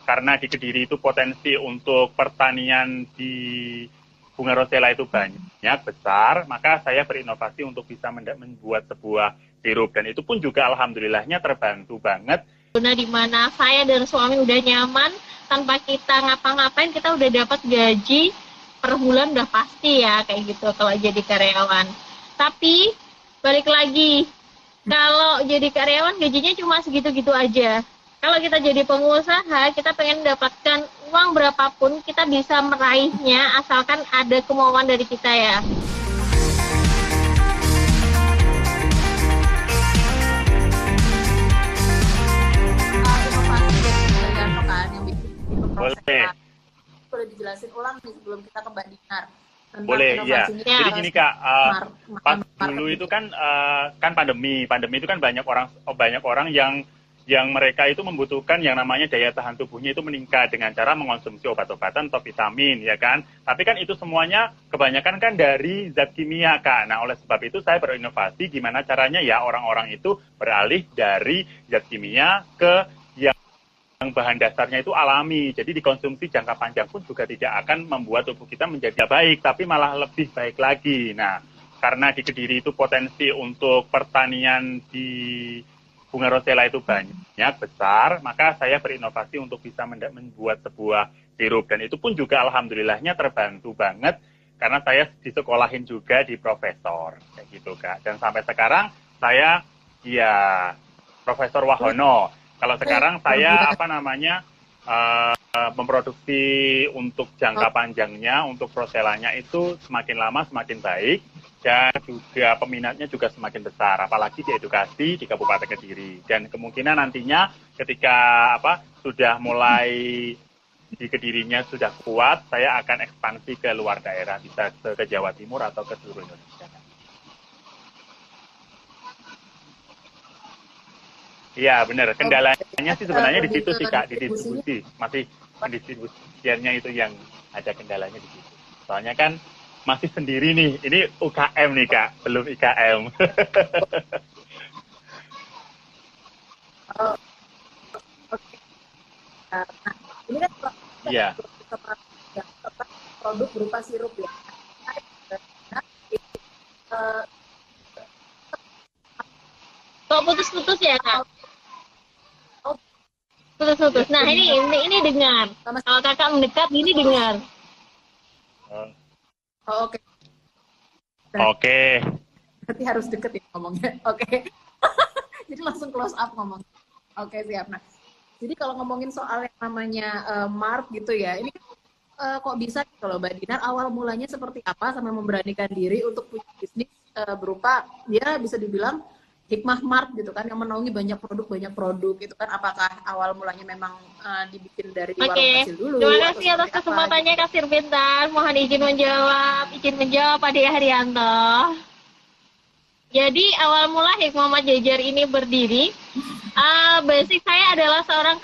karena di Kediri itu potensi untuk pertanian di bunga rosella itu banyak, besar, maka saya berinovasi untuk bisa membuat sebuah sirup, dan itu pun juga alhamdulillahnya terbantu banget. Zona di mana saya dan suami udah nyaman, tanpa kita ngapa-ngapain kita udah dapat gaji per bulan, udah pasti ya kayak gitu kalau jadi karyawan. Tapi balik lagi, kalau jadi karyawan gajinya cuma segitu-gitu aja. Kalau kita jadi pengusaha, kita pengen mendapatkan uang berapapun, kita bisa meraihnya asalkan ada kemauan dari kita ya. Boleh. Boleh dijelasin ulang nih sebelum kita ke Mbak Dinar. Boleh, ya. Jadi gini Kak, pas dulu itu kan pandemi itu kan banyak orang yang mereka itu membutuhkan yang namanya daya tahan tubuhnya itu meningkat dengan cara mengonsumsi obat-obatan atau vitamin, ya kan. Tapi kan itu semuanya kebanyakan kan dari zat kimia, Kak. Nah, oleh sebab itu saya berinovasi gimana caranya ya orang-orang itu beralih dari zat kimia ke yang bahan dasarnya itu alami. Jadi dikonsumsi jangka panjang pun juga tidak akan membuat tubuh kita menjadi baik, tapi malah lebih baik lagi. Nah, karena di Kediri itu potensi untuk pertanian di bunga rosella itu banyak, besar, maka saya berinovasi untuk bisa membuat sebuah sirup, dan itu pun juga alhamdulillahnya terbantu banget karena saya disekolahin juga di profesor kayak gitu Kak, dan sampai sekarang saya ya Profesor Wahono. Kalau sekarang saya memproduksi untuk jangka panjangnya, untuk rosellanya itu semakin lama semakin baik, dan juga peminatnya juga semakin besar, apalagi di edukasi di Kabupaten Kediri. Dan kemungkinan nantinya ketika sudah mulai di Kedirinya sudah kuat, saya akan ekspansi ke luar daerah, bisa ke Jawa Timur atau ke seluruh Indonesia. Iya benar, kendalanya sih sebenarnya di situ sih Kak, di distribusi, masih pendistribusiannya itu yang ada kendalanya di situ. Soalnya kan masih sendiri nih, ini UKM nih Kak, belum IKM. Nah, ini kan produk berupa sirup ya. Kok putus-putus ya Kak? Putus-putus. Nah ini dengar. Kalau kakak mendekat, ini dengar. Oke. Oke. Berarti harus deket ya ngomongnya. Oke. Jadi langsung close up ngomong. Oke, siap. Nah, jadi kalau ngomongin soal yang namanya Mark gitu ya, ini kok bisa kalau Mbak Dinar awal mulanya seperti apa sampai memberanikan diri untuk punya bisnis berupa dia bisa dibilang hikmah Mart gitu kan, yang menaungi banyak produk gitu kan. Apakah awal mulanya memang dibikin dari warung kecil dulu? Terima kasih atas kesempatannya Kak Sirvintan. Mohon izin menjawab Ade Haryanto. Jadi awal mula Hikmah Mart Jajar ini berdiri, basic saya adalah seorang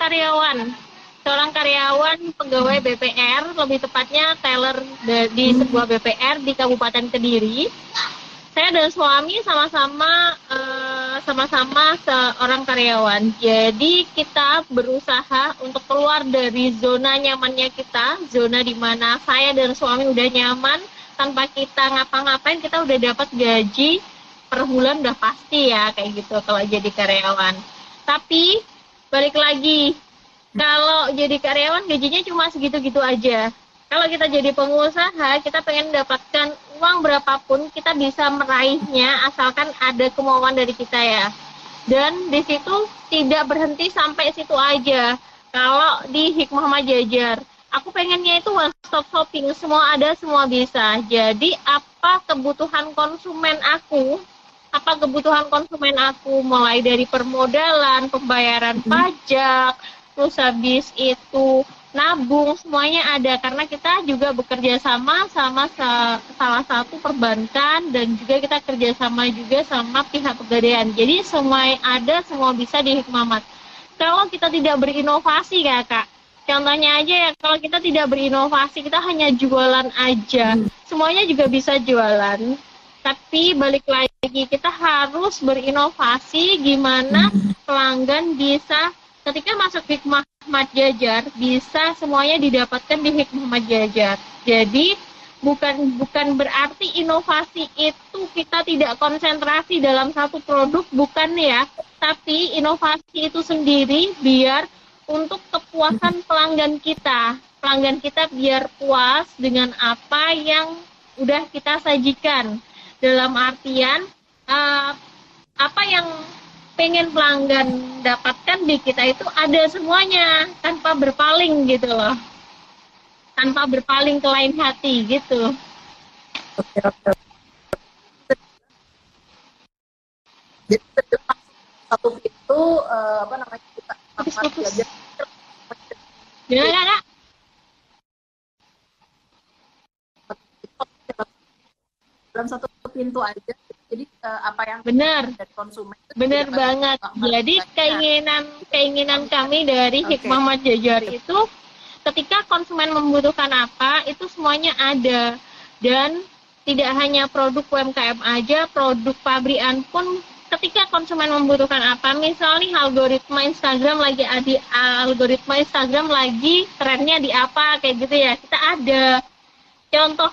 karyawan pegawai BPR, lebih tepatnya teller di sebuah BPR di Kabupaten Kediri. Saya dan suami sama-sama seorang karyawan. Jadi kita berusaha untuk keluar dari zona nyamannya kita, zona di mana saya dan suami udah nyaman, tanpa kita ngapa-ngapain kita udah dapat gaji per bulan, udah pasti ya kayak gitu kalau jadi karyawan. Tapi balik lagi, kalau jadi karyawan gajinya cuma segitu-gitu aja. Kalau kita jadi pengusaha, kita pengen mendapatkan uang berapapun, kita bisa meraihnya asalkan ada kemauan dari kita ya. Dan di situ tidak berhenti sampai situ aja. Kalau di Hikmah Mart Jajar, aku pengennya itu one stop shopping, semua ada, semua bisa. Jadi apa kebutuhan konsumen aku, mulai dari permodalan, pembayaran pajak, terus habis itu nabung, semuanya ada, karena kita juga bekerja sama salah satu perbankan, dan juga kita kerjasama juga sama pihak pegadaian. Jadi semua ada, semua bisa di Hikmah Mart. Kalau kita tidak berinovasi ya Kak, contohnya aja ya, kalau kita tidak berinovasi, kita hanya jualan aja, semuanya juga bisa jualan. Tapi balik lagi, kita harus berinovasi gimana pelanggan bisa ketika masuk Hikmah Hikmat Jajar bisa semuanya didapatkan di Hikmat Jajar. Jadi bukan berarti inovasi itu kita tidak konsentrasi dalam satu produk, bukan ya. Tapi inovasi itu sendiri biar untuk kepuasan pelanggan kita. Pelanggan kita biar puas dengan apa yang udah kita sajikan. Dalam artian apa yang pengen pelanggan dapatkan di kita itu ada semuanya tanpa berpaling gitu loh, tanpa berpaling ke lain hati gitu. Oke, oke. Jadi satu itu apa namanya kita belajar gimana Kak? dalam satu pintu aja. Jadi apa yang benar dari konsumen benar banget. Jadi keinginan kami dari Hikmah Mat Jajar itu ketika konsumen membutuhkan apa itu semuanya ada, dan tidak hanya produk UMKM aja, produk pabrikan pun ketika konsumen membutuhkan apa, misalnya algoritma Instagram lagi trennya di apa kayak gitu ya, kita ada. Contoh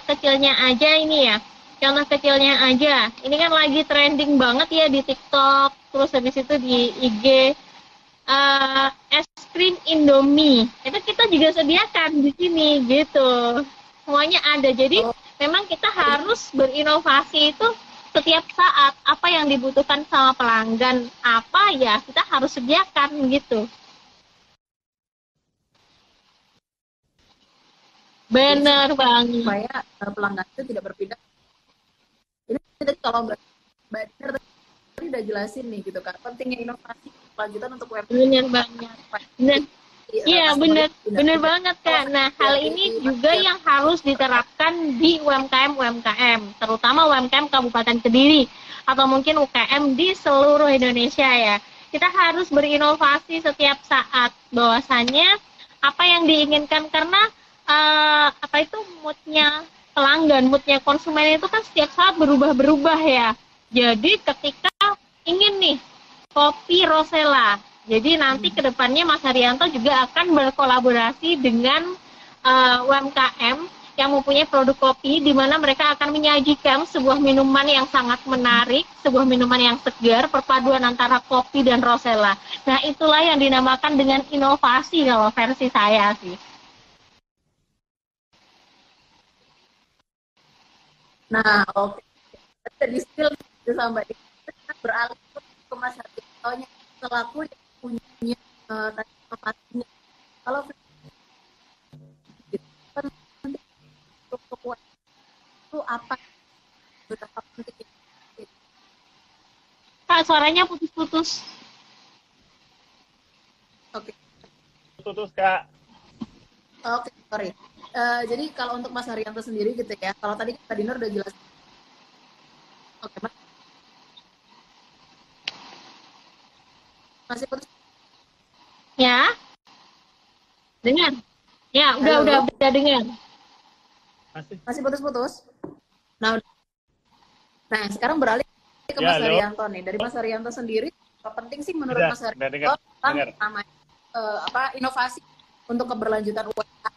kecilnya aja ini ya. Contoh kecilnya aja, ini kan lagi trending banget ya di TikTok, terus habis itu di IG, es krim Indomie, itu kita juga sediakan di sini gitu. Semuanya ada, jadi memang kita harus berinovasi itu setiap saat. Apa yang dibutuhkan sama pelanggan, apa ya kita harus sediakan gitu. Benar banget. Supaya pelanggan itu tidak berpindah. Ini tadi kalau Mbak Dinar tadi udah jelasin nih gitu kan, pentingnya inovasi lanjutan untuk UMKM. Benar banget. Iya benar banget Kak. Nah hal ini juga yang harus diterapkan di UMKM, terutama UMKM Kabupaten Kediri atau mungkin UKM di seluruh Indonesia ya. Kita harus berinovasi setiap saat, bahwasannya apa yang diinginkan, karena moodnya pelanggan, moodnya konsumen itu kan setiap saat berubah-berubah ya. Jadi ketika ingin nih kopi Rosella, jadi nanti kedepannya Mas Haryanto juga akan berkolaborasi dengan UMKM yang mempunyai produk kopi, di mana mereka akan menyajikan sebuah minuman yang sangat menarik, sebuah minuman yang segar, perpaduan antara kopi dan Rosella. Nah itulah yang dinamakan dengan inovasi kalau versi saya sih. Nah, oke. Tadi skill sama Mbak Dinar beralih ke Mas Haryanto selaku yang punya tadi inovasinya. Kalau itu apa? Berapa penting? Kak, suaranya putus-putus. Oke. Putus Kak. Oke, sorry. Jadi kalau untuk Mas Haryanto sendiri gitu ya, kalau tadi Mbak Dinar udah jelas. Oke, Mas. Masih putus? Ya? Dengar? Ya, udah dengar. Masih putus-putus? Nah, sekarang beralih ke Mas Haryanto nih. Dari Mas Haryanto sendiri, apa penting sih menurut Mas Haryanto tentang inovasi untuk keberlanjutan UMKM?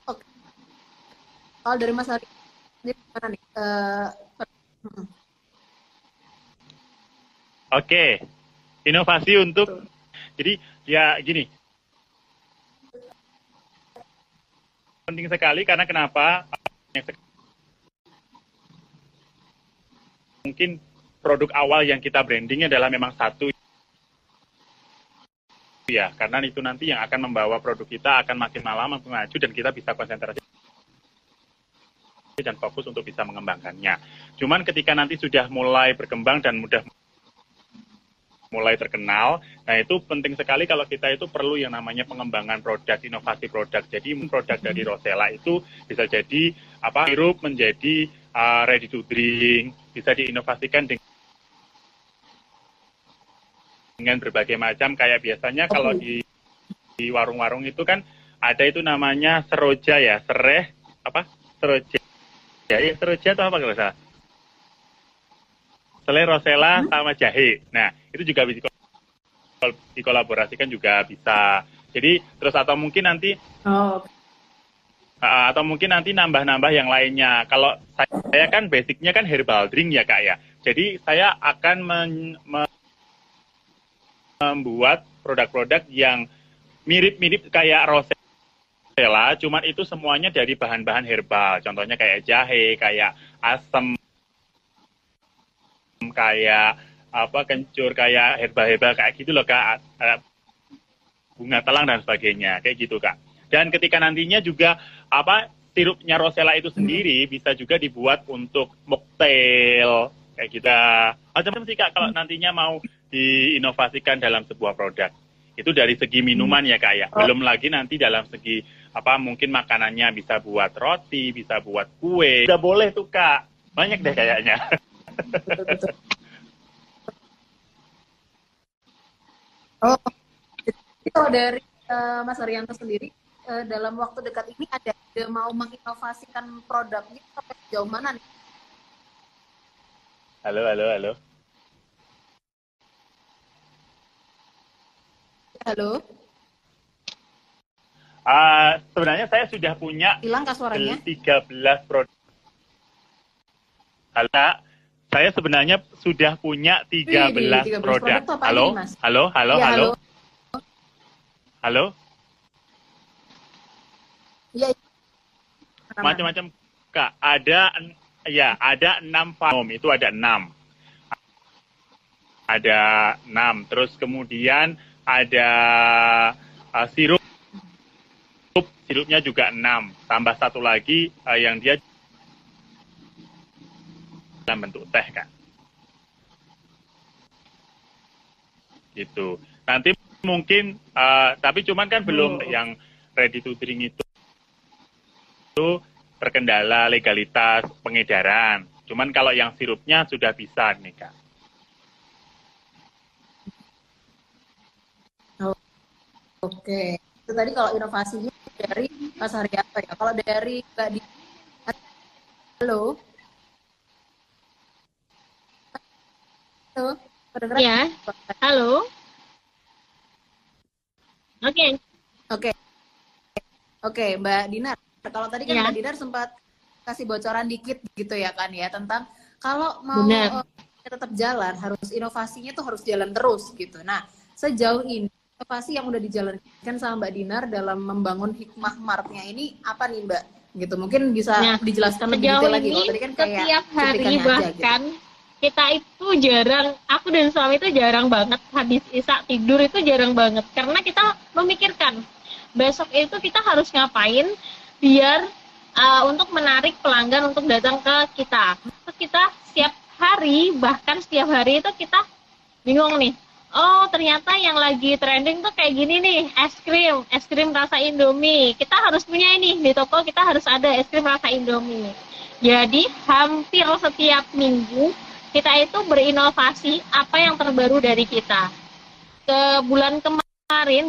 Oke. Kalau dari Mas Haryanto sendiri gimana nih? Oke, inovasi untuk, jadi ya gini, penting sekali karena kenapa? Mungkin produk awal yang kita branding adalah memang satu ya, karena itu nanti yang akan membawa produk kita akan makin lama makin maju dan kita bisa konsentrasi dan fokus untuk bisa mengembangkannya. Cuman ketika nanti sudah mulai berkembang dan mulai terkenal, nah itu penting sekali kalau kita itu perlu yang namanya pengembangan produk, inovasi produk. Jadi produk dari Rosella itu bisa jadi sirup menjadi ready to drink, bisa diinovasikan dengan berbagai macam, kayak biasanya kalau di warung-warung itu kan ada itu namanya seroja ya, seroja. Ya, seroja atau apa kalau salah? selai rosella sama jahe. Nah, itu juga bisa dikolaborasikan juga bisa. Jadi terus atau mungkin nanti nambah-nambah yang lainnya. Kalau saya kan basicnya kan herbal drink ya Kak ya. Jadi saya akan membuat produk-produk yang mirip-mirip kayak rosella, cuman itu semuanya dari bahan-bahan herbal. Contohnya kayak jahe, kayak asam, kayak kencur, kayak herbal-herbal kayak gitu loh Kak. Bunga telang dan sebagainya, kayak gitu Kak. Dan ketika nantinya juga sirupnya rosella itu sendiri bisa juga dibuat untuk mocktail kayak gitu. Macam-macam sih Kak kalau nantinya mau diinovasikan dalam sebuah produk. Itu dari segi minuman ya Kak ya. Belum lagi nanti dalam segi mungkin makanannya bisa buat roti, bisa buat kue. Udah boleh tuh Kak. Banyak deh kayaknya. Betul. Kalau dari Mas Haryanto sendiri, dalam waktu dekat ini ada mau menginovasikan produknya sampai sejauh mana nih? Halo. Halo. Sebenarnya saya sudah punya Hilang kah suaranya? 13 produk. Halo, saya sebenarnya sudah punya 13 produk. Halo, ini, Mas? Halo. Ya, Halo. Iya. Macam-macam Kak. Ada 6 farm, itu ada 6. Ada 6. Terus kemudian ada sirupnya juga 6. Tambah satu lagi yang dia dalam bentuk teh Kak. Gitu. Nanti mungkin tapi cuman kan belum yang ready to drink itu terkendala legalitas pengedaran. Cuman kalau yang sirupnya sudah bisa nih Kak. Oke. Itu tadi kalau inovasinya dari Mas Haryanto ya. Kalau dari Mbak Dina. Halo. Ya. Halo. Oke, Mbak Dinar. Kalau tadi kan Mbak Dinar sempat kasih bocoran dikit gitu ya kan ya tentang kalau mau tetap jalan harus inovasinya tuh harus jalan terus gitu. Nah, sejauh ini inovasi yang udah dijalankan sama Mbak Dinar dalam membangun Hikmah Mart-nya ini apa nih Mbak? Gitu. Mungkin bisa dijelaskan lebih detail lagi. Kalau tadi kan kayak setiap hari bahkan gitu. Kita itu aku dan suami itu jarang banget habis isak tidur itu jarang banget. Karena kita memikirkan besok itu kita harus ngapain biar untuk menarik pelanggan untuk datang ke kita. Terus kita setiap hari, bahkan setiap hari itu kita bingung nih. Oh ternyata yang lagi trending tuh kayak gini nih, es krim rasa Indomie. Kita harus punya ini, di toko kita harus ada es krim rasa Indomie. Jadi hampir setiap minggu kita itu berinovasi apa yang terbaru dari kita. Bulan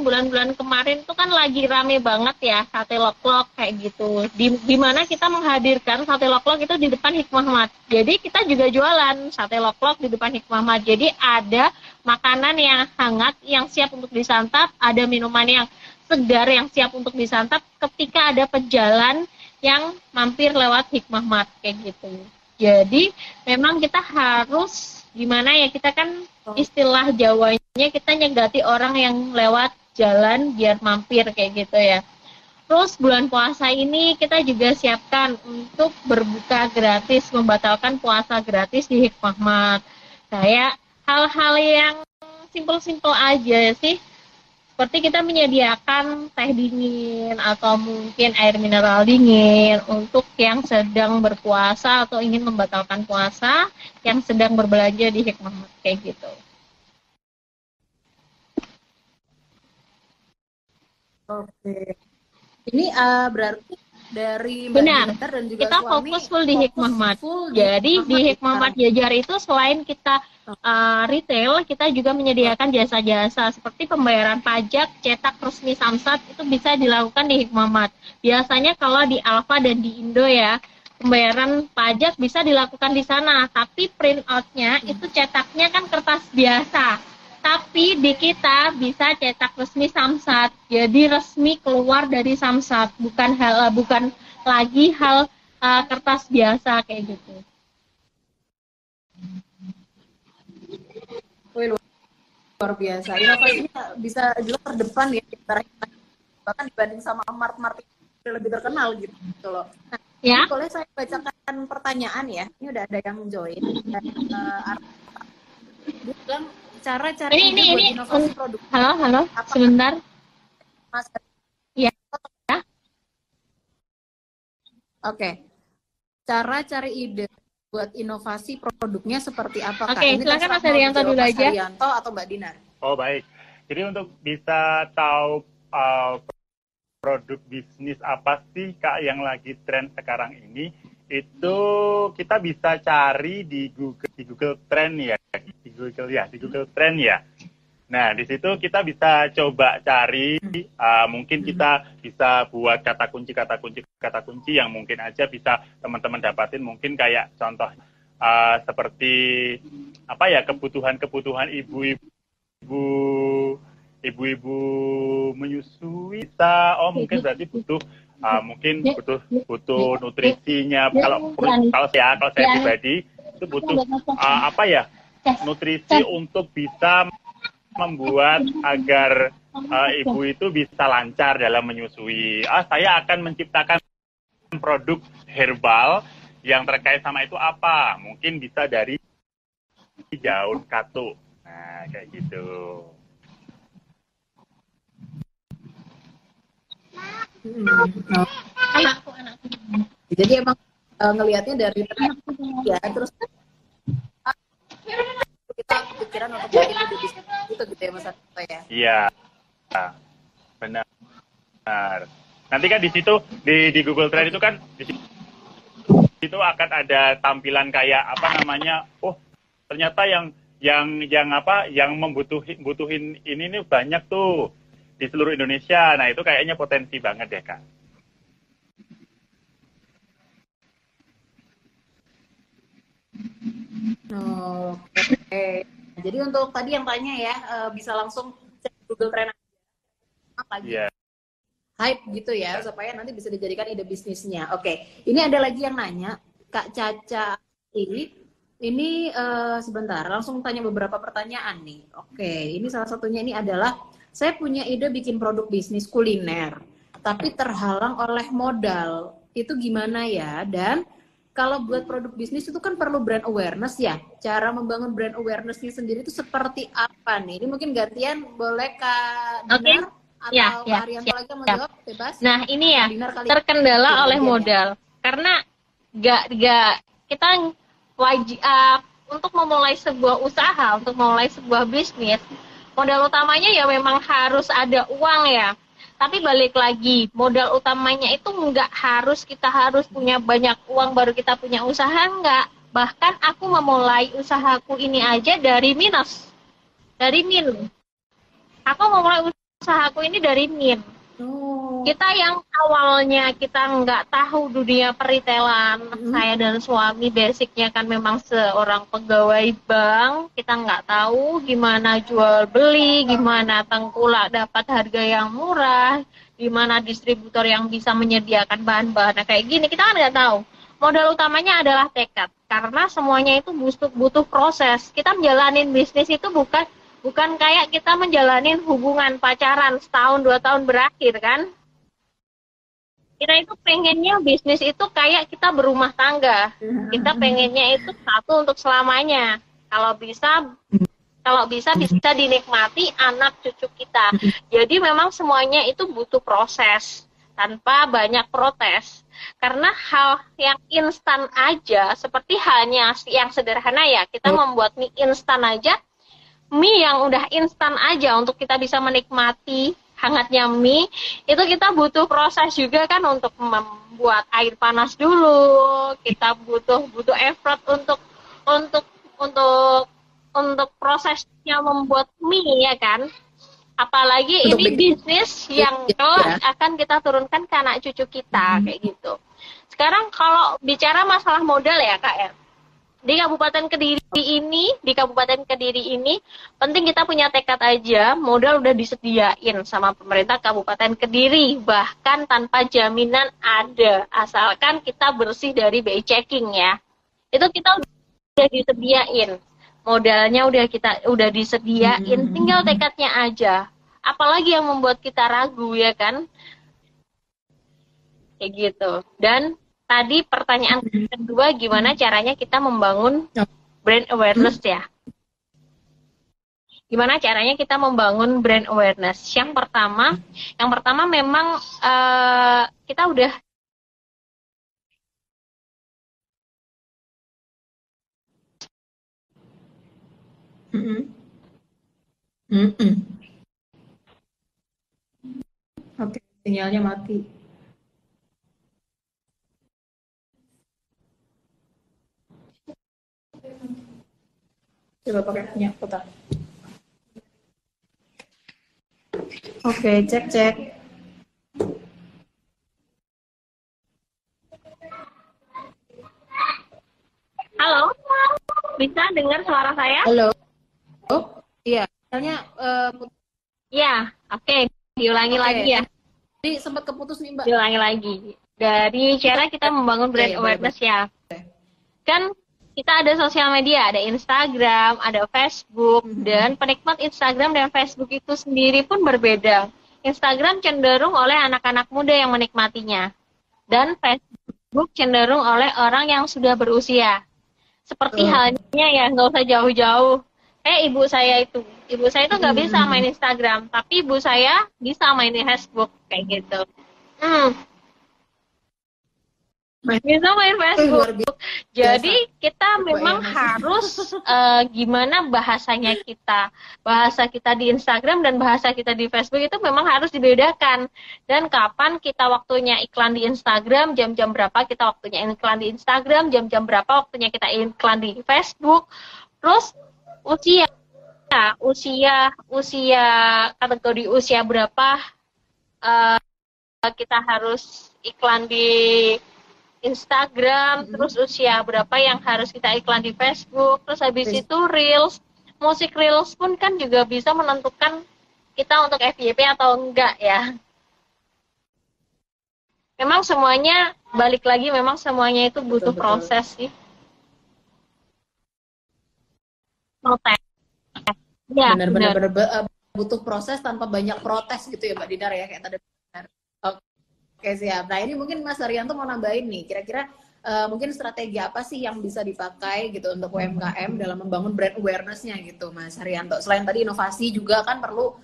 bulan-bulan kemarin itu kan lagi rame banget ya sate loklok kayak gitu. Di mana kita menghadirkan sate loklok itu di depan Hikmah Mart. Jadi kita juga jualan sate loklok di depan Hikmah Mart. Jadi ada makanan yang hangat yang siap untuk disantap, ada minuman yang segar yang siap untuk disantap ketika ada pejalan yang mampir lewat Hikmah Mart kayak gitu. Jadi memang kita harus gimana ya, kita kan istilah Jawanya kita nyegati orang yang lewat jalan biar mampir kayak gitu ya. Terus bulan puasa ini kita juga siapkan untuk berbuka gratis, membatalkan puasa gratis di Hikmah Mart. Kayak hal-hal yang simpel-simpel aja sih. Seperti kita menyediakan teh dingin atau mungkin air mineral dingin untuk yang sedang berpuasa atau ingin membatalkan puasa, yang sedang berbelanja di Hikmah Mart kayak gitu. Oke. Ini berarti dari Mbak Benar. Dinar dan juga kita suami fokus full di Hikmah Mart. Jadi di Hikmah Mart Jajar itu selain kita retail, kita juga menyediakan jasa-jasa seperti pembayaran pajak, cetak resmi Samsat itu bisa dilakukan di Hikmah Mart. Biasanya kalau di Alfa dan di Indo ya, pembayaran pajak bisa dilakukan di sana, tapi print out-nya itu cetaknya kan kertas biasa. Tapi di kita bisa cetak resmi Samsat. Jadi resmi keluar dari Samsat, bukan lagi hal kertas biasa kayak gitu. Wih, luar biasa. Inovasinya bisa juga terdepan ya, bahkan dibanding sama Mart-Mart yang lebih terkenal gitu loh. Nah, ya. Boleh saya bacakan pertanyaan ya? Ini udah ada yang join. Dia bilang cara-cara buat inovasi produk. Halo, sebentar. Mas. Iya. Oke. Cara cari ide buat inovasi produknya seperti apa? Oke, silakan Mas Haryanto dulu aja. Mas Haryanto atau Mbak Dinar? Oh, baik. Jadi untuk bisa tahu produk bisnis apa sih Kak yang lagi tren sekarang ini, itu kita bisa cari di Google Trend ya, di Google Trend ya. Nah, di situ kita bisa coba cari, mungkin kita bisa buat kata kunci yang mungkin aja bisa teman-teman dapatin, mungkin kayak contoh seperti apa ya, kebutuhan ibu-ibu menyusui, bisa mungkin berarti butuh butuh nutrisinya. Kalau saya pribadi itu butuh nutrisi untuk bisa membuat agar ibu itu bisa lancar dalam menyusui. Saya akan menciptakan produk herbal yang terkait sama itu apa? Mungkin bisa dari daun katuk. Nah, kayak gitu. Anakku. Jadi emang ngelihatnya dari ya, terus kita kepikiran untuk jadi ide bisnis gitu ya Mas Haryanto ya. Iya, benar. Nanti kan di situ di Google Trend itu kan di situ akan ada tampilan kayak apa namanya, ternyata yang membutuhin ini nih banyak tuh di seluruh Indonesia. Nah, itu kayaknya potensi banget ya, Kak. Oke. Jadi untuk tadi yang tanya ya, bisa langsung cek Google Trend lagi. Yeah. Hype gitu ya, supaya nanti bisa dijadikan ide bisnisnya. Oke. Ini ada lagi yang nanya, Kak Caca ini sebentar, langsung tanya beberapa pertanyaan nih. Oke, ini salah satunya ini adalah, saya punya ide bikin produk bisnis kuliner, tapi terhalang oleh modal. Itu gimana ya? Dan kalau buat produk bisnis itu kan perlu brand awareness ya. Cara membangun brand awareness-nya sendiri itu seperti apa nih? Ini mungkin gantian, boleh Kak Dinar atau Kak Haryanto lagi mau jawab, bebas. Nah, ini ya, terkendala oleh modal. Karena kita wajib untuk memulai sebuah usaha, untuk memulai sebuah bisnis, modal utamanya ya memang harus ada uang ya. Tapi balik lagi, modal utamanya itu kita harus punya banyak uang baru kita punya usaha, enggak. Bahkan aku memulai usahaku ini aja dari minus. Dari min. Aku memulai usahaku ini dari min. Kita yang awalnya kita nggak tahu dunia peritailan, saya dan suami basicnya kan memang seorang pegawai bank, kita nggak tahu gimana jual beli, gimana tengkulak dapat harga yang murah, gimana distributor yang bisa menyediakan bahan-bahan kayak gini, kita kan nggak tahu. Modal utamanya adalah tekad, karena semuanya itu butuh proses. Kita menjalanin bisnis itu bukan kayak kita menjalanin hubungan pacaran setahun 2 tahun berakhir kan. Kita itu pengennya bisnis itu kayak kita berumah tangga. Kita pengennya itu satu untuk selamanya. Kalau bisa dinikmati anak cucu kita. Jadi memang semuanya itu butuh proses tanpa banyak protes. Karena hal yang instan aja, seperti halnya yang sederhana ya, kita membuat mie instan aja, mie yang udah instan aja untuk kita bisa menikmati hangatnya mie, itu kita butuh proses juga kan untuk membuat air panas dulu, kita butuh effort untuk prosesnya membuat mie ya kan. Apalagi ini bisnis yang kelak akan kita turunkan ke anak cucu kita kayak gitu. Sekarang kalau bicara masalah modal ya Kak ya, di Kabupaten Kediri ini penting kita punya tekad aja, modal udah disediain sama pemerintah Kabupaten Kediri, bahkan tanpa jaminan ada, asalkan kita bersih dari BI checking ya. Itu kita udah disediain, modalnya udah disediain, tinggal tekadnya aja. Apalagi yang membuat kita ragu ya kan? Kayak gitu. Dan tadi pertanyaan kedua, gimana caranya kita membangun brand awareness ya? Gimana caranya kita membangun brand awareness? Yang pertama memang kita udah Oke, sinyalnya mati. Coba pakai punya putar. Oke, cek. Halo, bisa dengar suara saya? Halo. Oh, iya. Sinyalnya Iya, oke. Diulangi lagi ya. Jadi sempat keputus nih Mbak. Diulangi lagi. Dari cara kita membangun brand awareness ya. Kan kita ada sosial media, ada Instagram, ada Facebook, dan penikmat Instagram dan Facebook itu sendiri pun berbeda. Instagram cenderung oleh anak-anak muda yang menikmatinya, dan Facebook cenderung oleh orang yang sudah berusia. Seperti halnya ya, nggak usah jauh-jauh. Ibu saya itu nggak bisa main Instagram, tapi ibu saya bisa main di Facebook, kayak gitu. Bisa main Facebook. Jadi kita memang harus gimana bahasa kita di Instagram dan bahasa kita di Facebook itu memang harus dibedakan. Dan kapan kita waktunya iklan di Instagram, jam-jam berapa kita waktunya iklan di Instagram, jam-jam berapa waktunya kita iklan di Facebook. Terus usia kategori usia berapa kita harus iklan di Instagram, terus usia berapa yang harus kita iklan di Facebook, terus habis itu Reels, musik Reels pun kan juga bisa menentukan kita untuk FYP atau enggak ya. Memang semuanya, balik lagi memang semuanya itu butuh proses sih. Proses. Ya, benar. Butuh proses tanpa banyak protes gitu ya Mbak Dinar ya, kayak tadi. Oke, siap. Nah ini mungkin Mas Haryanto mau nambahin nih, kira-kira mungkin strategi apa sih yang bisa dipakai gitu untuk UMKM dalam membangun brand awareness-nya gitu Mas Haryanto. Selain tadi inovasi juga kan perlu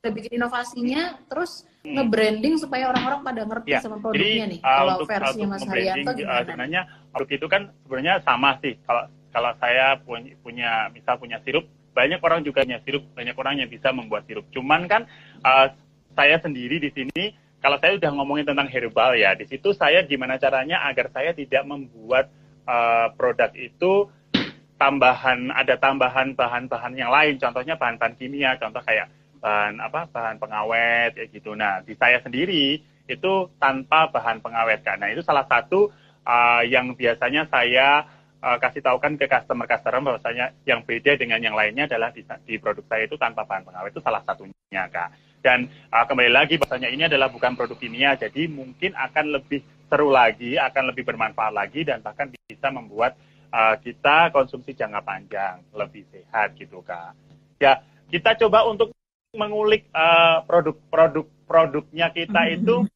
kita bikin inovasinya, terus nge-branding supaya orang-orang pada ngerti sama produknya nih. Kalau versinya Mas Haryanto gimana? Sebenarnya produk itu kan sebenarnya sama sih. Kalau saya punya sirup, banyak orang juga punya sirup, banyak orang yang bisa membuat sirup. Cuman kan saya sendiri di sini, kalau saya udah ngomongin tentang herbal ya, di situ saya gimana caranya agar saya tidak membuat produk itu ada tambahan bahan-bahan yang lain, contohnya bahan-bahan kimia, contoh kayak bahan pengawet kayak gitu. Nah, di saya sendiri itu tanpa bahan pengawet kan. Nah, itu salah satu yang biasanya saya kasih tahukan ke customer bahwasanya yang beda dengan yang lainnya adalah di produk saya itu tanpa bahan pengawet, itu salah satunya Kak. Dan kembali lagi bahwasanya ini adalah bukan produk kimia, jadi mungkin akan lebih seru lagi, akan lebih bermanfaat lagi, dan bahkan bisa membuat kita konsumsi jangka panjang lebih sehat gitu Kak. Ya, kita coba untuk mengulik produknya kita itu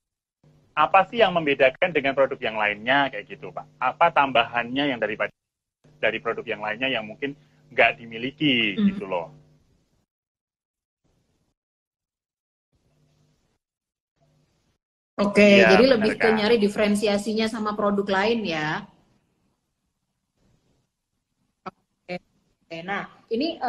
apa sih yang membedakan dengan produk yang lainnya kayak gitu Pak. Apa tambahannya yang dari produk yang lainnya yang mungkin nggak dimiliki gitu loh. Oke, ya, jadi lebih ke nyari diferensiasinya sama produk lain ya. Oke, nah ini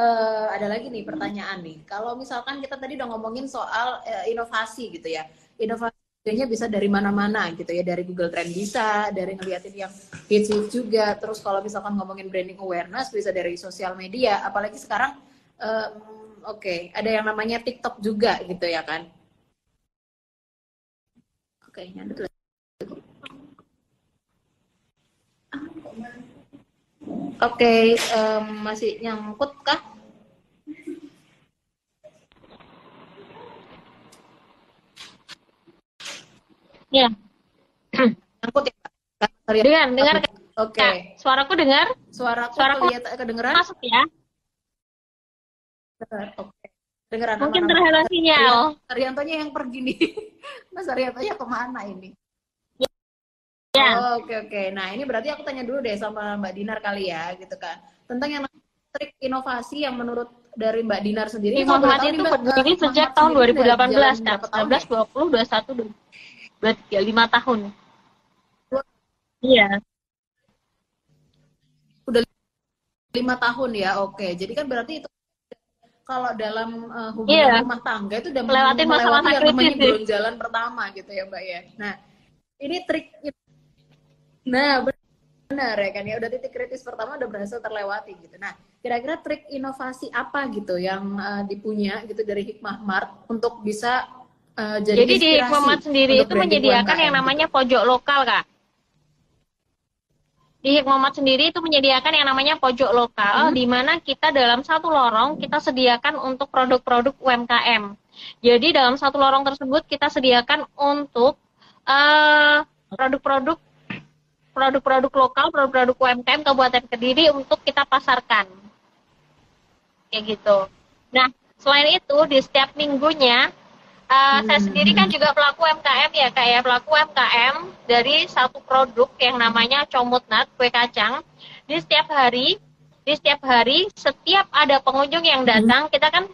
ada lagi nih pertanyaan nih. Kalau misalkan kita tadi udah ngomongin soal inovasi gitu ya, inovasinya bisa dari mana-mana gitu ya, dari Google Trend bisa, dari ngeliatin yang hits juga. Terus kalau misalkan ngomongin branding awareness bisa dari sosial media, apalagi sekarang ada yang namanya TikTok juga gitu ya kan. Oke, nyadut lagi. Oke, masih nyangkut kah? Ya. Nyangkut ya, Kak? Dengar. Oke. Suaraku dengar? Suaraku kedengeran? Masuk ya? Oke. Dengeran mungkin terhalang sinyal. Ariantonya yang pergi nih. Mas Ariantonya kemana ini? Ya. Oke. Nah, ini berarti aku tanya dulu deh sama Mbak Dinar kali ya, gitu kan. Tentang yang trik inovasi yang menurut dari Mbak Dinar sendiri. Hikmahmat itu berdiri sejak tahun 2018, Kak. 19, 20, 21, 23, 5 tahun. Iya. Udah 5 tahun ya, oke. Jadi kan berarti itu kalau dalam hubungan rumah tangga itu udah melewati yang namanya belum jalan pertama gitu ya Mbak ya. Nah, ini trik. Nah, benar ya kan ya, udah titik kritis pertama udah berhasil terlewati gitu. Nah, kira-kira trik inovasi apa gitu yang dipunya gitu dari Hikmah Mart untuk bisa jadi di Hikmah Mart sendiri itu menyediakan yang namanya gitu. Pojok lokal, Kak. Di Hikmah Mart sendiri itu menyediakan yang namanya pojok lokal, di mana kita dalam satu lorong kita sediakan untuk produk-produk UMKM. Jadi dalam satu lorong tersebut kita sediakan untuk produk-produk lokal, produk-produk UMKM Kabupaten Kediri untuk kita pasarkan. Kayak gitu. Nah, selain itu di setiap minggunya saya sendiri kan juga pelaku UMKM ya, kayak pelaku UMKM dari satu produk yang namanya Comut Nut, kue kacang. Di setiap hari setiap ada pengunjung yang datang, kita kan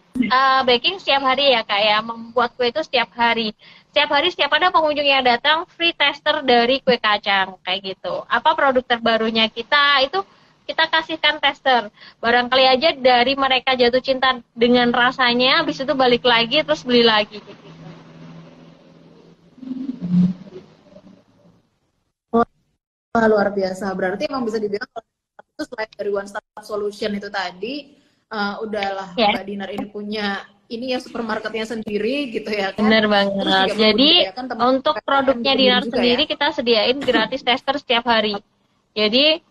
baking setiap hari ya, kayak membuat kue itu setiap hari. Setiap ada pengunjung yang datang, free tester dari kue kacang, kayak gitu. Apa produk terbarunya kita, itu kita kasihkan tester. Barangkali aja dari mereka jatuh cinta dengan rasanya, habis itu balik lagi, terus beli lagi. Gitu. Wah, luar biasa. Berarti emang bisa dibilang itu selain dari One Stop Solution itu tadi, udahlah Mbak Dinar ini punya ini ya supermarketnya sendiri gitu ya kan. Bener banget. Jadi untuk produknya Dinar sendiri ya? Kita sediain gratis tester setiap hari. Jadi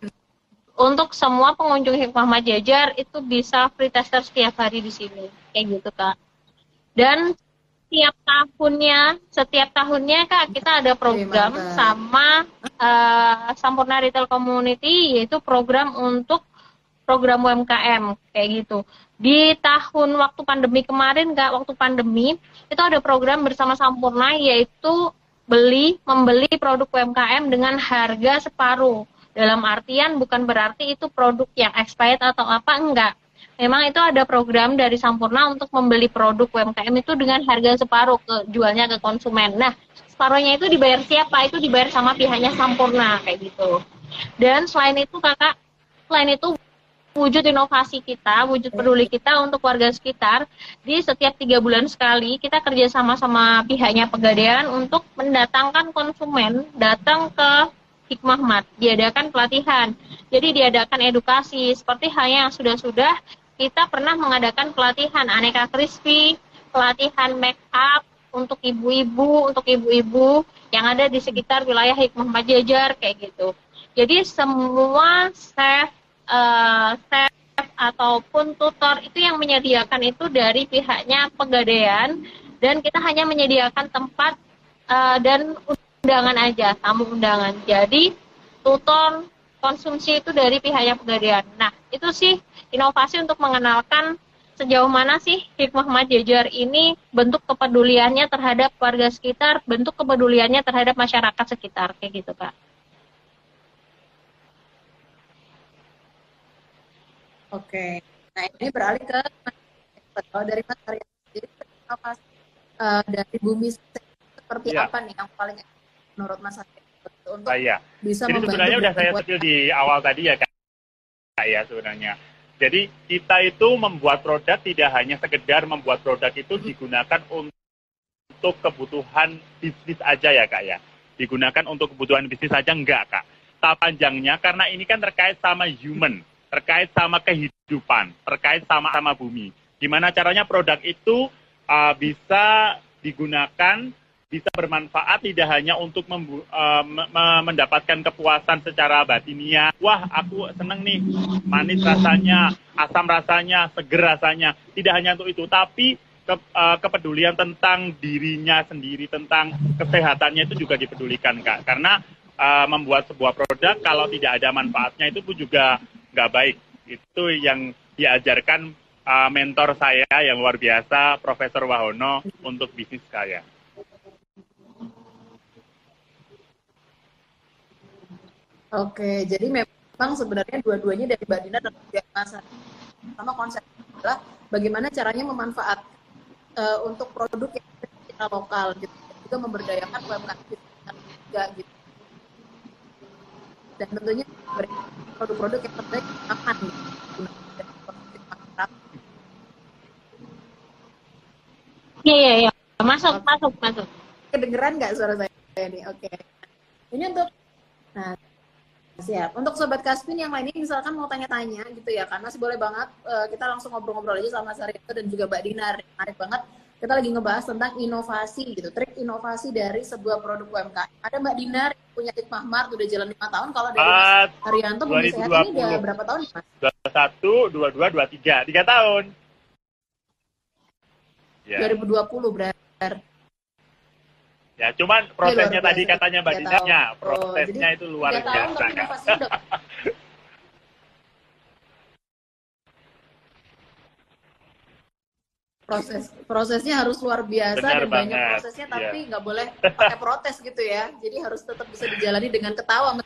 untuk semua pengunjung Hikmah Mart Jajar itu bisa free tester setiap hari di sini. Kayak gitu, Kak. Dan setiap tahunnya Kak, kita ada program sama Sampurna Retail Community, yaitu program untuk program UMKM kayak gitu. Di tahun waktu pandemi kemarin Kak, waktu pandemi itu ada program bersama Sampurna, yaitu membeli produk UMKM dengan harga separuh. Dalam artian bukan berarti itu produk yang expired atau apa, enggak. Memang itu ada program dari Sampurna untuk membeli produk UMKM itu dengan harga separuh, jualnya ke konsumen. Nah, separuhnya itu dibayar siapa? Itu dibayar sama pihaknya Sampurna, kayak gitu. Dan selain itu Kakak, wujud inovasi kita, wujud peduli kita untuk warga sekitar, di setiap 3 bulan sekali kita kerjasama sama pihaknya Pegadaian untuk mendatangkan konsumen datang ke Hikmah Mart, diadakan pelatihan. Jadi diadakan edukasi, seperti halnya yang sudah-sudah kita pernah mengadakan pelatihan aneka crispy, pelatihan make up untuk ibu-ibu yang ada di sekitar wilayah Hikmah Mart Jajar, kayak gitu. Jadi semua chef ataupun tutor itu yang menyediakan itu dari pihaknya Pegadaian, dan kita hanya menyediakan tempat dan undangan aja, tamu undangan. Jadi tutor konsumsi itu dari pihaknya Pegadaian. Nah, itu sih inovasi untuk mengenalkan sejauh mana sih Hikmah Mart Jajar ini bentuk kepeduliannya terhadap warga sekitar, bentuk kepeduliannya terhadap masyarakat sekitar, kayak gitu, Kak. Oke, nah ini beralih ke kalau dari Mas Arya sendiri, dari bumi seperti apa nih yang paling menurut Mas Arya untuk bisa membantu? Jadi sebenarnya udah saya sebut di awal tadi ya Kak ya sebenarnya. Jadi kita itu membuat produk tidak hanya sekedar membuat produk itu digunakan untuk kebutuhan bisnis aja ya Kak ya. Digunakan untuk kebutuhan bisnis aja enggak Kak. Tahap panjangnya karena ini kan terkait sama human, terkait sama kehidupan, terkait sama bumi. Gimana caranya produk itu bisa digunakan bisa bermanfaat tidak hanya untuk mendapatkan kepuasan secara batiniah. Wah, aku seneng nih, manis rasanya, asam rasanya, seger rasanya. Tidak hanya untuk itu, tapi kepedulian tentang dirinya sendiri, tentang kesehatannya itu juga dipedulikan, Kak. Karena membuat sebuah produk kalau tidak ada manfaatnya itu pun juga nggak baik. Itu yang diajarkan mentor saya yang luar biasa, Profesor Wahono, untuk bisnis saya. Oke, jadi memang sebenarnya dua-duanya dari Mbak Dina dan juga Mas Hari. Pertama konsep adalah bagaimana caranya memanfaatkan untuk produk yang secara lokal gitu, juga memberdayakan UMKM juga gitu. Dan tentunya produk-produk yang terbaik aman gitu. Iya. Masuk. Kedengeran nggak suara saya nih? Oke. Ini untuk, nah, siap. Untuk Sobat Kaspin yang lainnya misalkan mau tanya-tanya gitu ya, kan masih boleh banget, kita langsung ngobrol-ngobrol aja sama Mas Haryanto dan juga Mbak Dinar. Menarik banget. Kita lagi ngebahas tentang inovasi gitu, trik inovasi dari sebuah produk UMKM. Ada Mbak Dinar yang punya Hikmah Mart udah jalan 5 tahun. Kalau dari Mas Haryanto punya Sehat ini udah berapa tahun Mas? 21, 22, 23, 3 tahun. Ya. 2020 berarti. Ya, cuman prosesnya tadi katanya Mbak Dinanya, prosesnya itu luar biasa. Prosesnya harus luar biasa. Benar dan banyak prosesnya, tapi nggak boleh pakai protes gitu ya. Jadi harus tetap bisa dijalani dengan ketawa,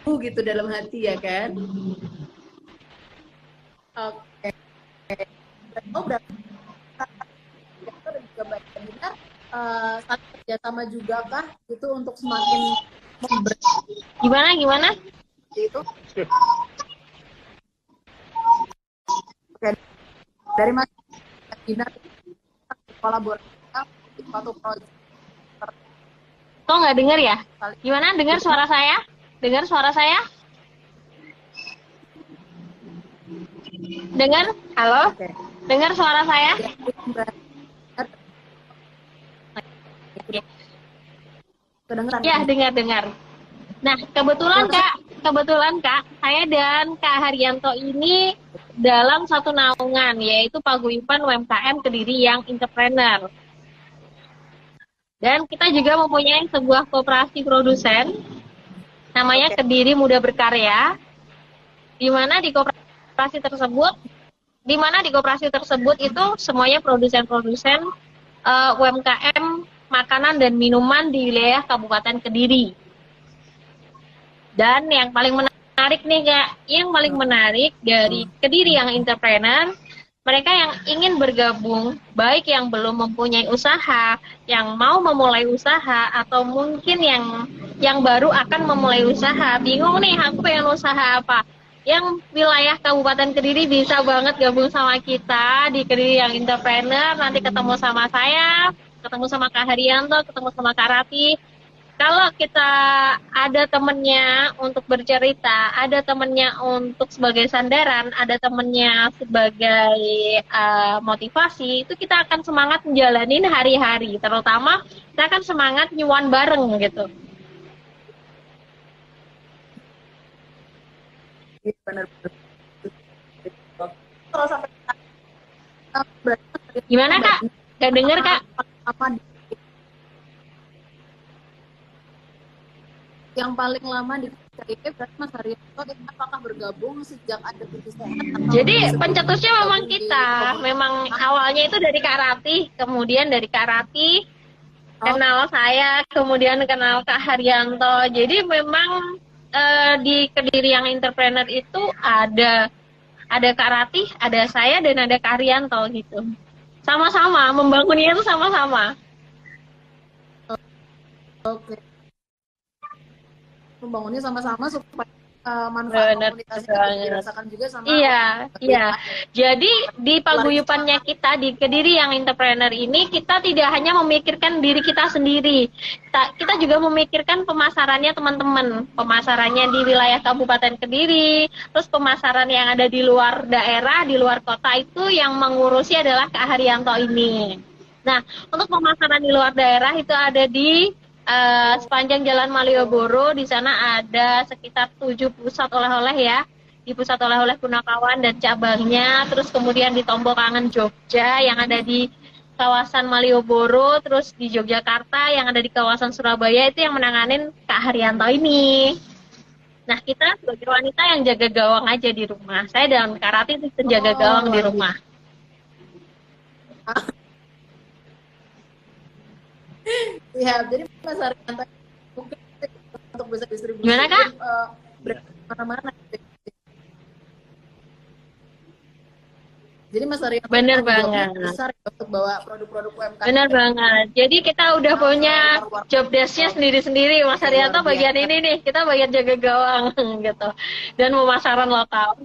gitu dalam hati ya kan. Oke. Oh, berarti dan juga Mbak Dina saat kerjasama juga kah itu untuk semakin memberi gimana itu. Oke. Dari Mas Dina kolaborasi suatu proyek. Kok nggak dengar ya? Gimana? Dengar suara saya? Dengar? Halo? Okay. Dengar suara saya? Ya, dengar. Nah, kebetulan Kak, saya dan Kak Haryanto ini dalam satu naungan, yaitu Paguyuban UMKM Kediri yang Entrepreneur. Dan kita juga mempunyai sebuah koperasi produsen, namanya Kediri Muda Berkarya, di mana di koperasi tersebut itu semuanya produsen-produsen UMKM makanan dan minuman di wilayah Kabupaten Kediri. Dan yang paling menarik nih Kak, dari Kediri yang Entrepreneur, mereka yang ingin bergabung, baik yang belum mempunyai usaha, yang mau memulai usaha, atau mungkin yang baru akan memulai usaha, bingung nih aku pengen usaha apa. Yang wilayah Kabupaten Kediri bisa banget gabung sama kita di Kediri yang Entrepreneur, nanti ketemu sama saya, ketemu sama Kak Haryanto, ketemu sama Kak Rati. Kalau kita ada temennya untuk bercerita, ada temennya untuk sebagai sandaran, ada temennya sebagai motivasi, itu kita akan semangat menjalanin hari-hari. Terutama kita akan semangat nyuan bareng gitu. Benar. Gimana Kak? Gak denger Kak? Yang paling lama di KIP berarti Mas Haryanto, apakah bergabung sejak ada bisnis sehat? Jadi pencetusnya memang kita, memang awalnya itu dari Kak Rati, kemudian dari Kak Rati kenal saya, kemudian kenal Kak Haryanto. Jadi memang di Kediri yang Entrepreneur itu ada Kak Rati, ada saya dan ada Kak Haryanto gitu. Sama-sama membangunnya itu sama-sama. Oke. Membangunnya sama-sama supaya manfaat komunitasnya dirasakan juga sama. Iya. Jadi di paguyubannya kita di Kediri yang Entrepreneur ini, kita tidak hanya memikirkan diri kita sendiri. Kita juga memikirkan pemasarannya teman-teman. Pemasarannya di wilayah Kabupaten Kediri, terus pemasaran yang ada di luar daerah, di luar kota itu yang mengurusi adalah Kak Haryanto ini. Nah, untuk pemasaran di luar daerah itu ada di sepanjang Jalan Malioboro. Di sana ada sekitar 7 pusat oleh-oleh ya. Di pusat oleh-oleh Punakawan dan cabangnya, terus kemudian di Tombok Kangen Jogja yang ada di kawasan Malioboro, terus di Yogyakarta yang ada di kawasan Surabaya, itu yang menanganin Kak Haryanto ini. Nah, kita sebagai wanita yang jaga gawang aja di rumah. Saya dan Kak Rati itu penjaga gawang di rumah. Ya, jadi Mas Haryanto mungkin untuk bisa distribusi gimana, Kak? Mana-mana. Jadi Mas Haryanto bener banget besar untuk bawa produk-produk UMKM. Bener banget. Jadi kita udah punya job desk-nya sendiri-sendiri. Mas Haryanto bagian ini nih, kita bagian jaga gawang gitu. Dan pemasaran lokal.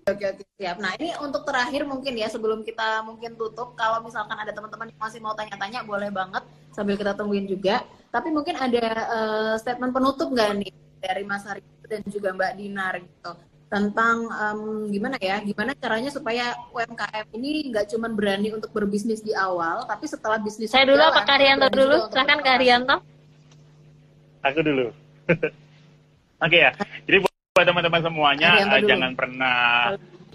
Oke, siap. Nah, ini untuk terakhir mungkin ya, sebelum kita mungkin tutup, kalau misalkan ada teman-teman yang masih mau tanya-tanya, boleh banget sambil kita tungguin juga. Tapi mungkin ada statement penutup nggak nih dari Mas Haryanto dan juga Mbak Dinar gitu, tentang gimana caranya supaya UMKM ini nggak cuma berani untuk berbisnis di awal, tapi setelah bisnis saya dulu apa Kak Haryanto dulu? Silakan Kak Haryanto. Aku dulu. Oke ya. Jadi buat teman-teman semuanya, jangan pernah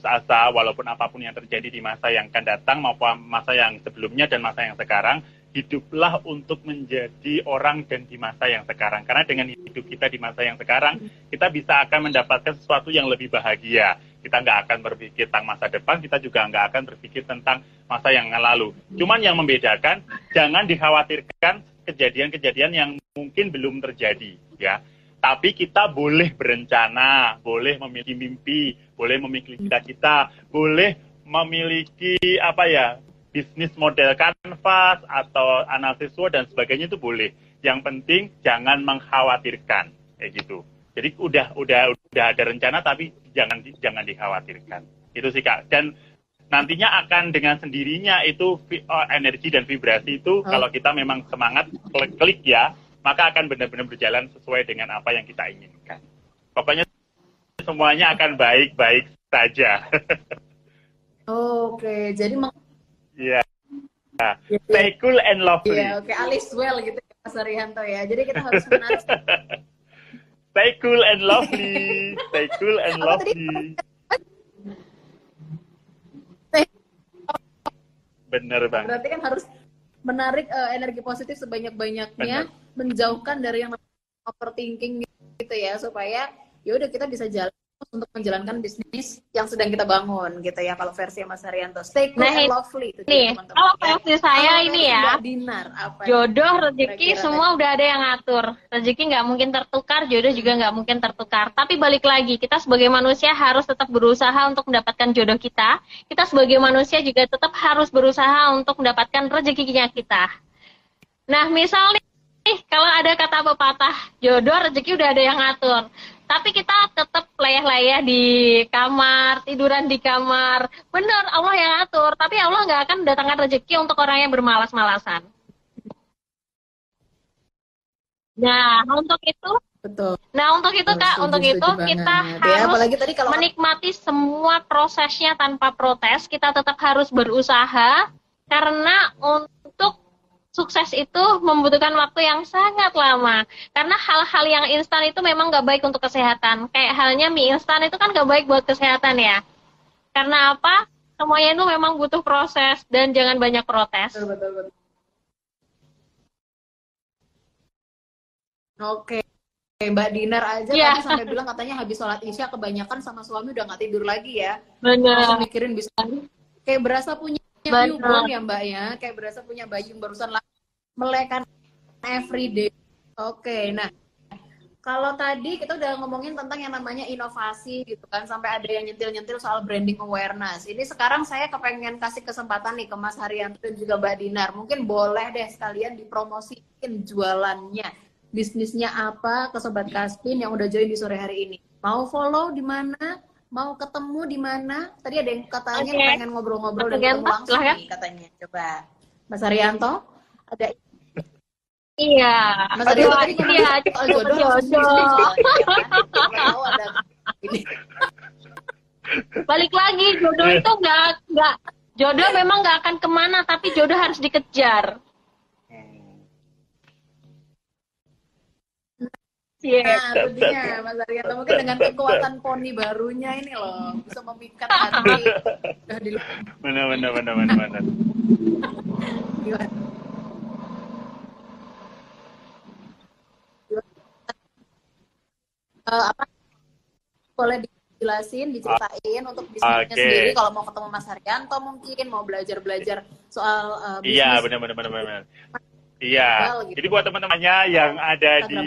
asa walaupun apapun yang terjadi di masa yang akan datang maupun masa yang sebelumnya dan masa yang sekarang, hiduplah untuk menjadi orang dan di masa yang sekarang. Karena dengan hidup kita di masa yang sekarang, kita bisa akan mendapatkan sesuatu yang lebih bahagia. Kita nggak akan berpikir tentang masa depan, kita juga nggak akan berpikir tentang masa yang lalu. Cuman yang membedakan, jangan dikhawatirkan kejadian-kejadian yang mungkin belum terjadi, ya. Tapi kita boleh berencana, boleh memiliki mimpi, boleh memiliki cita-cita, boleh memiliki bisnis model kanvas atau analisis SWOT dan sebagainya, itu boleh. Yang penting jangan mengkhawatirkan, kayak gitu. Jadi udah ada rencana tapi jangan dikhawatirkan. Itu sih Kak. Dan nantinya akan dengan sendirinya itu energi dan vibrasi itu kalau kita memang semangat klik ya, maka akan benar-benar berjalan sesuai dengan apa yang kita inginkan. Pokoknya semuanya akan baik-baik saja. Oke, jadi Iya. Stay cool and lovely. Iya, oke, Alice well gitu ya Mas Haryanto ya. Jadi kita harus menarik. Stay cool and lovely. Stay cool and lovely. Bener banget. Berarti kan harus menarik energi positif sebanyak-banyaknya, menjauhkan dari yang overthinking gitu ya, supaya ya udah kita bisa jalan untuk menjalankan bisnis yang sedang kita bangun gitu ya, kalau versi Mas Haryanto. Stay cool and lovely itu nih, teman-teman. Kalau versi saya ini ya, Dinar, jodoh, rezeki semua udah ada yang ngatur. Rezeki nggak mungkin tertukar, jodoh juga nggak mungkin tertukar. Tapi balik lagi, kita sebagai manusia harus tetap berusaha untuk mendapatkan jodoh kita. Kita sebagai manusia juga tetap harus berusaha untuk mendapatkan rezekinya kita. Nah, misal nih, kalau ada kata pepatah, jodoh, rezeki udah ada yang ngatur. Tapi kita tetap layah-layah di kamar, tiduran di kamar. Bener, Allah yang atur. Tapi Allah nggak akan mendatangkan rezeki untuk orang yang bermalas-malasan. Nah, untuk itu, betul. Nah, untuk itu Kak, untuk itu kita harus tadi kalau menikmati semua prosesnya tanpa protes. Kita tetap harus berusaha, karena untuk sukses itu membutuhkan waktu yang sangat lama. Karena hal-hal yang instan itu memang nggak baik untuk kesehatan. Kayak halnya mie instan itu kan nggak baik buat kesehatan ya. Karena apa? Semuanya itu memang butuh proses dan jangan banyak protes. Betul. Oke. Mbak Dinar aja tadi sampai bilang katanya habis sholat Isya kebanyakan sama suami udah nggak tidur lagi ya. Benar. Masih mikirin bisa. Kayak berasa punya newborn ya Mbak ya, kayak berasa punya bayi yang barusan melekan everyday. Oke, nah kalau tadi kita udah ngomongin tentang yang namanya inovasi gitu kan, sampai ada yang nyentil-nyentil soal branding awareness. Ini sekarang saya kepengen kasih kesempatan nih ke Mas Haryanto dan juga Mbak Dinar. Mungkin boleh deh sekalian dipromosiin jualannya, bisnisnya apa ke Sobat Kaspin yang udah join di sore hari ini. Mau follow di mana? Mau ketemu di mana? Tadi ada yang katanya pengen ngobrol-ngobrol dan ketemu langsung nih katanya. Coba Mas Haryanto, ada? Iya. Mas Haryanto tadi soal jodoh. balik lagi, jodoh itu nggak jodoh memang nggak akan kemana, tapi jodoh harus dikejar. Nah, itu dia Mas Arianto, mungkin dengan kekuatan poni barunya ini loh bisa memikat hati. Benar. Apa boleh dijelasin, diceritain untuk bisnisnya sendiri kalau mau ketemu Mas Haryanto, mungkin mau belajar soal bisnis. Iya, benar. Iya, gitu. Jadi buat teman-temannya yang ada di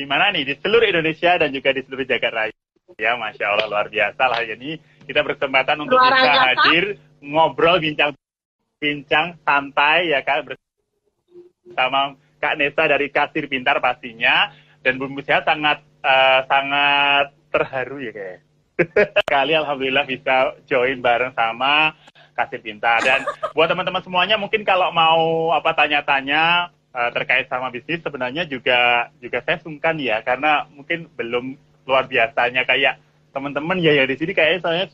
mana nih, di seluruh Indonesia dan juga di seluruh jagat raya, ya Masya Allah luar biasa lah ini. Kita berkesempatan untuk bisa hadir, ngobrol, bincang santai ya Kak, bersama Kak Nessa dari Kasir Pintar pastinya, dan Bu Musia sangat terharu ya kayak. Kali alhamdulillah bisa join bareng sama Kasir Pintar. Dan buat teman-teman semuanya mungkin kalau mau tanya-tanya terkait sama bisnis, sebenarnya juga saya sungkan ya, karena mungkin belum luar biasanya kayak teman-teman ya di sini kayaknya soalnya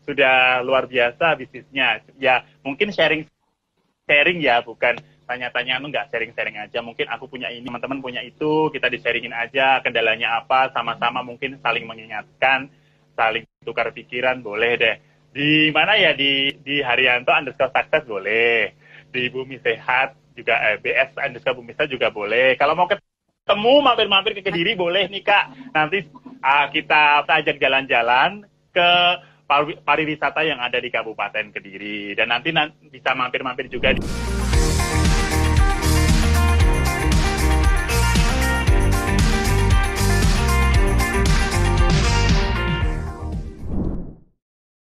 sudah luar biasa bisnisnya. Ya mungkin sharing ya, bukan tanya-tanya nggak sharing aja. Mungkin aku punya ini, teman-teman punya itu, kita di-sharingin aja kendalanya apa, sama-sama mungkin saling mengingatkan, saling tukar pikiran, boleh deh. Di mana ya, di Haryanto_sukses boleh, di Bumi Sehat juga, BS Bumi Sehat juga boleh. Kalau mau ketemu mampir ke Kediri boleh nih Kak, nanti kita ajak jalan-jalan ke pariwisata yang ada di Kabupaten Kediri, dan nanti bisa mampir juga